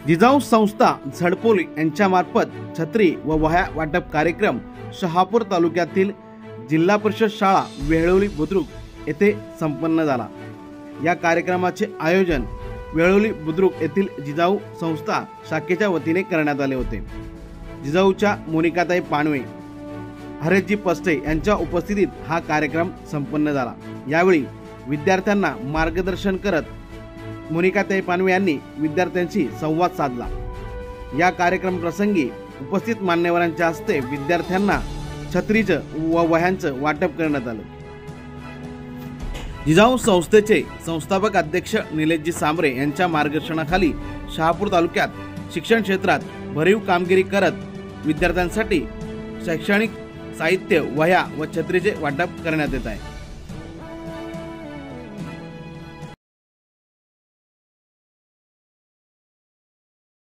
जिजाऊ संस्था झडपोली यांच्यामार्फत छत्री व वह्या वाटप कार्यक्रम शहापूर तालुक्यातील जिल्हा परिषद शाळा वेळोली बुद्रुक येथे संपन्न झाला। या कार्यक्रमाचे आयोजन वेळोली बुद्रुक येथील जिजाऊ संस्था शाखेच्या वतीने करण्यात आले होते। जिजाऊच्या मोनिकाताई पानवे, हरेशजी पस्ते यांच्या उपस्थितीत हा कार्यक्रम संपन्न झाला। यावेळी विद्यार्थ्यांना मार्गदर्शन करत मोनिकाताई पानवे यांनी विद्यार्थ्यांशी संवाद साधला। या कार्यक्रम प्रसंगी उपस्थित मान्यवरांच्या हस्ते विद्यार्थ्यांना छत्रीचं व वह्यांचं वाटप करण्यात आलं। जिजाऊ संस्थेचे संस्थापक अध्यक्ष निलेशजी सांबरे यांच्या मार्गदर्शनाखाली शहापूर तालुक्यात शिक्षण क्षेत्रात भरीव कामगिरी करत विद्यार्थ्यांसाठी शैक्षणिक साहित्य, वह्या व छत्रीचे वाटप करण्यात येत आहे।